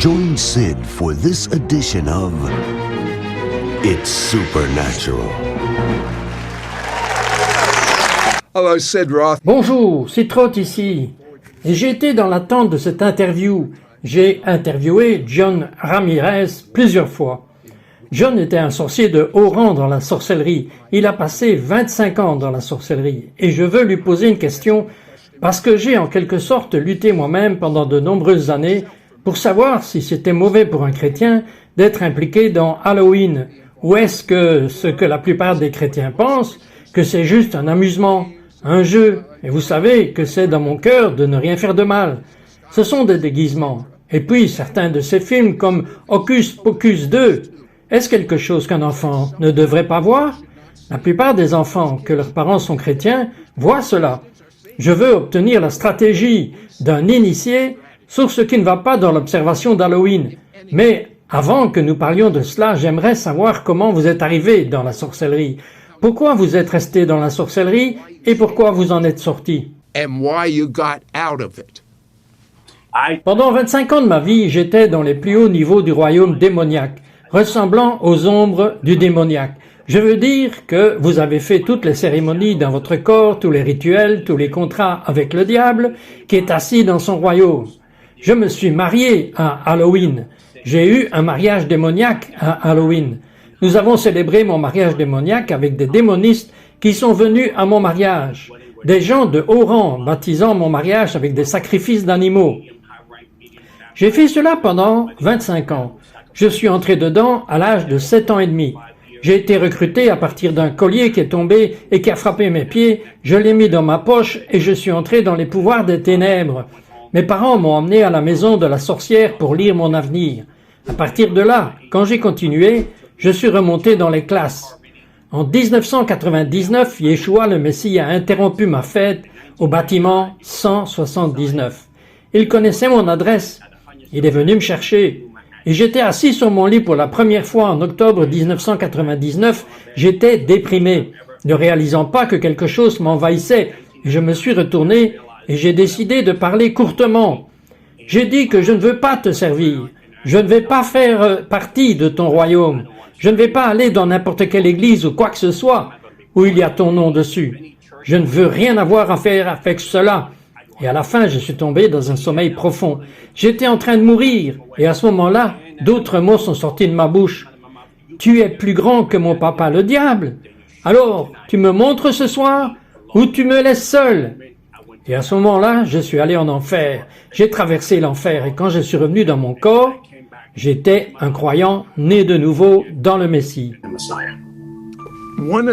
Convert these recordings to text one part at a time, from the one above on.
Join Sid for this edition of It's Supernatural. Hello, Sid Roth. Bonjour, c'est Roth ici. Et j'ai été dans l'attente de cette interview. J'ai interviewé John Ramirez plusieurs fois. John était un sorcier de haut rang dans la sorcellerie. Il a passé 25 ans dans la sorcellerie. Et je veux lui poser une question parce que j'ai en quelque sorte lutté moi-même pendant de nombreuses années pour savoir si c'était mauvais pour un chrétien d'être impliqué dans Halloween. Ou est-ce que ce que la plupart des chrétiens pensent, que c'est juste un amusement, un jeu. Et vous savez que c'est dans mon cœur de ne rien faire de mal. Ce sont des déguisements. Et puis certains de ces films comme Hocus Pocus 2, est-ce quelque chose qu'un enfant ne devrait pas voir? La plupart des enfants que leurs parents sont chrétiens voient cela. Je veux obtenir la stratégie d'un initié sur ce qui ne va pas dans l'observation d'Halloween. Mais avant que nous parlions de cela, j'aimerais savoir comment vous êtes arrivé dans la sorcellerie. Pourquoi vous êtes resté dans la sorcellerie et pourquoi vous en êtes sorti? And why you got out of it. Pendant 25 ans de ma vie, j'étais dans les plus hauts niveaux du royaume démoniaque, ressemblant aux ombres du démoniaque. Je veux dire que vous avez fait toutes les cérémonies dans votre corps, tous les rituels, tous les contrats avec le diable, qui est assis dans son royaume. Je me suis marié à Halloween. J'ai eu un mariage démoniaque à Halloween. Nous avons célébré mon mariage démoniaque avec des démonistes qui sont venus à mon mariage. Des gens de haut rang baptisant mon mariage avec des sacrifices d'animaux. J'ai fait cela pendant 25 ans. Je suis entré dedans à l'âge de 7 ans et demi. J'ai été recruté à partir d'un collier qui est tombé et qui a frappé mes pieds. Je l'ai mis dans ma poche et je suis entré dans les pouvoirs des ténèbres. Mes parents m'ont emmené à la maison de la sorcière pour lire mon avenir. À partir de là, quand j'ai continué, je suis remonté dans les classes. En 1999, Yeshua le Messie a interrompu ma fête au bâtiment 179. Il connaissait mon adresse. Il est venu me chercher. Et j'étais assis sur mon lit pour la première fois en octobre 1999. J'étais déprimé, ne réalisant pas que quelque chose m'envahissait. Et je me suis retourné et j'ai décidé de parler courtement. J'ai dit que je ne veux pas te servir. Je ne vais pas faire partie de ton royaume. Je ne vais pas aller dans n'importe quelle église ou quoi que ce soit où il y a ton nom dessus. Je ne veux rien avoir à faire avec cela. Et à la fin, je suis tombé dans un sommeil profond. J'étais en train de mourir. Et à ce moment-là, d'autres mots sont sortis de ma bouche. Tu es plus grand que mon papa le diable. Alors, tu me montres ce soir ou tu me laisses seul? Et à ce moment-là, je suis allé en enfer. J'ai traversé l'enfer et quand je suis revenu dans mon corps, j'étais un croyant né de nouveau dans le Messie.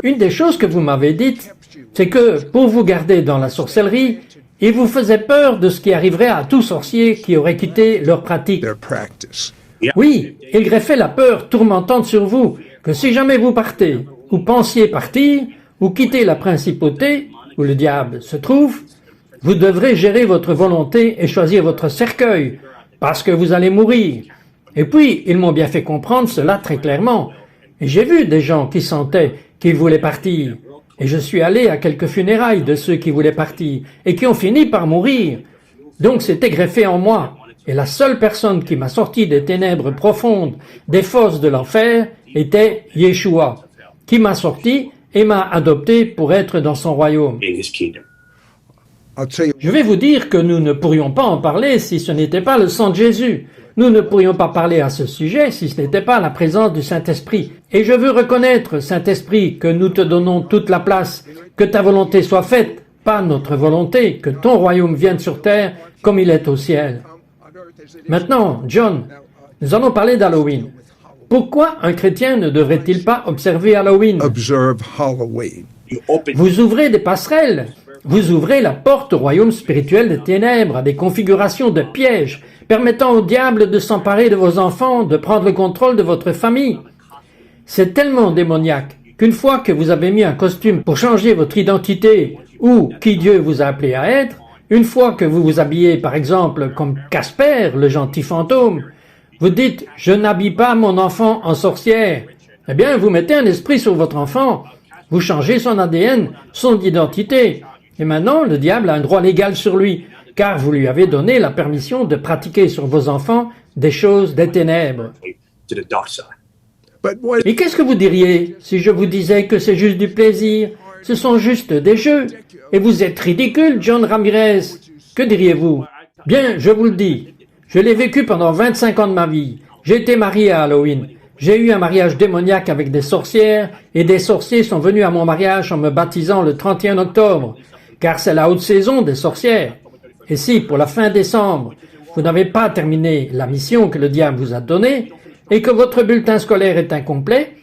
Une des choses que vous m'avez dites, c'est que pour vous garder dans la sorcellerie, il vous faisait peur de ce qui arriverait à tout sorcier qui aurait quitté leur pratique. Oui, il greffait la peur tourmentante sur vous, que si jamais vous partez, ou pensiez partir, ou quitter la principauté, où le diable se trouve, vous devrez gérer votre volonté et choisir votre cercueil, parce que vous allez mourir. Et puis, ils m'ont bien fait comprendre cela très clairement. Et j'ai vu des gens qui sentaient qu'ils voulaient partir. Et je suis allé à quelques funérailles de ceux qui voulaient partir et qui ont fini par mourir. Donc c'était greffé en moi. Et la seule personne qui m'a sorti des ténèbres profondes, des fosses de l'enfer, était Yeshua, qui m'a sorti et m'a adopté pour être dans son royaume. Je vais vous dire que nous ne pourrions pas en parler si ce n'était pas le sang de Jésus. Nous ne pourrions pas parler à ce sujet si ce n'était pas la présence du Saint-Esprit. Et je veux reconnaître, Saint-Esprit, que nous te donnons toute la place, que ta volonté soit faite, pas notre volonté, que ton royaume vienne sur terre comme il est au ciel. Maintenant, John, nous allons parler d'Halloween. Pourquoi un chrétien ne devrait-il pas observer Halloween? Observe Halloween. Vous ouvrez des passerelles. Vous ouvrez la porte au royaume spirituel des ténèbres, à des configurations de pièges, permettant au diable de s'emparer de vos enfants, de prendre le contrôle de votre famille. C'est tellement démoniaque qu'une fois que vous avez mis un costume pour changer votre identité ou qui Dieu vous a appelé à être, une fois que vous vous habillez par exemple comme Casper, le gentil fantôme, vous dites « je n'habille pas mon enfant en sorcière ». Eh bien, vous mettez un esprit sur votre enfant, vous changez son ADN, son identité. Et maintenant, le diable a un droit légal sur lui. car vous lui avez donné la permission de pratiquer sur vos enfants des choses des ténèbres. to the dark side. But what Et qu'est-ce que vous diriez si je vous disais que c'est juste du plaisir? Ce sont juste des jeux. Et vous êtes ridicule, John Ramirez. Que diriez-vous? Bien, je vous le dis. Je l'ai vécu pendant 25 ans de ma vie. J'ai été marié à Halloween. J'ai eu un mariage démoniaque avec des sorcières, et des sorciers sont venus à mon mariage en me baptisant le 31 octobre, car c'est la haute saison des sorcières. Et si, pour la fin décembre, vous n'avez pas terminé la mission que le diable vous a donnée, et que votre bulletin scolaire est incomplet,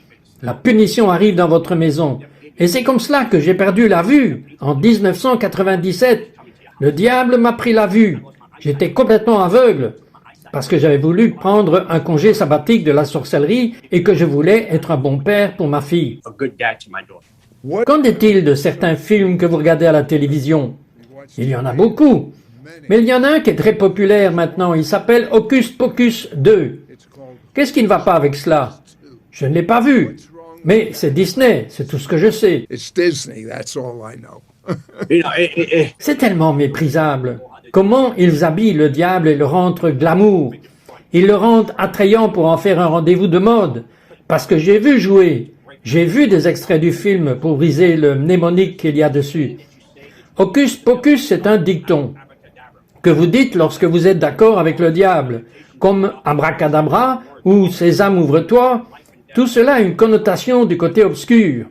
la punition arrive dans votre maison. Et c'est comme cela que j'ai perdu la vue, en 1997. Le diable m'a pris la vue. J'étais complètement aveugle, parce que j'avais voulu prendre un congé sabbatique de la sorcellerie et que je voulais être un bon père pour ma fille. A good dad to my daughter. Qu'en est-il de certains films que vous regardez à la télévision? Il y en a beaucoup. Mais il y en a un qui est très populaire maintenant. Il s'appelle Hocus Pocus 2. Qu'est-ce qui ne va pas avec cela? Je ne l'ai pas vu. Mais c'est Disney, c'est tout ce que je sais. it's Disney, that's all I know. You know, C'est tellement méprisable. Comment ils habillent le diable et le rendent glamour. Ils le rendent attrayant pour en faire un rendez-vous de mode. Parce que j'ai vu jouer. J'ai vu des extraits du film pour briser le mnémonique qu'il y a dessus. Hocus Pocus, c'est un dicton que vous dites lorsque vous êtes d'accord avec le diable, comme abracadabra ou sésame ouvre-toi. Tout cela a une connotation du côté obscur.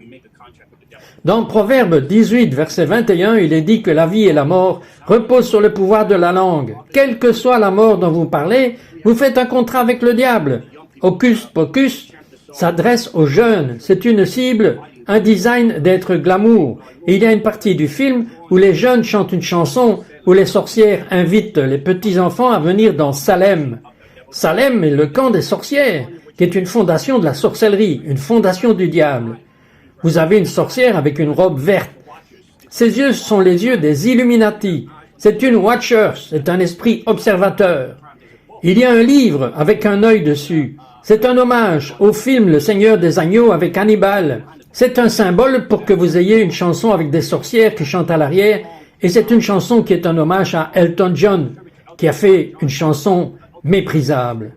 Dans Proverbe 18, verset 21, il est dit que la vie et la mort reposent sur le pouvoir de la langue. Quelle que soit la mort dont vous parlez, vous faites un contrat avec le diable. Hocus Pocus s'adresse aux jeunes. C'est une cible, un design d'être glamour. Et il y a une partie du film où les jeunes chantent une chanson où les sorcières invitent les petits-enfants à venir dans Salem. Salem est le camp des sorcières, qui est une fondation de la sorcellerie, une fondation du diable. Vous avez une sorcière avec une robe verte. Ses yeux sont les yeux des Illuminati. C'est une Watcher, c'est un esprit observateur. Il y a un livre avec un œil dessus. C'est un hommage au film Le Seigneur des Agneaux avec Hannibal. C'est un symbole pour que vous ayez une chanson avec des sorcières qui chantent à l'arrière. Et c'est une chanson qui est un hommage à Elton John, qui a fait une chanson méprisable.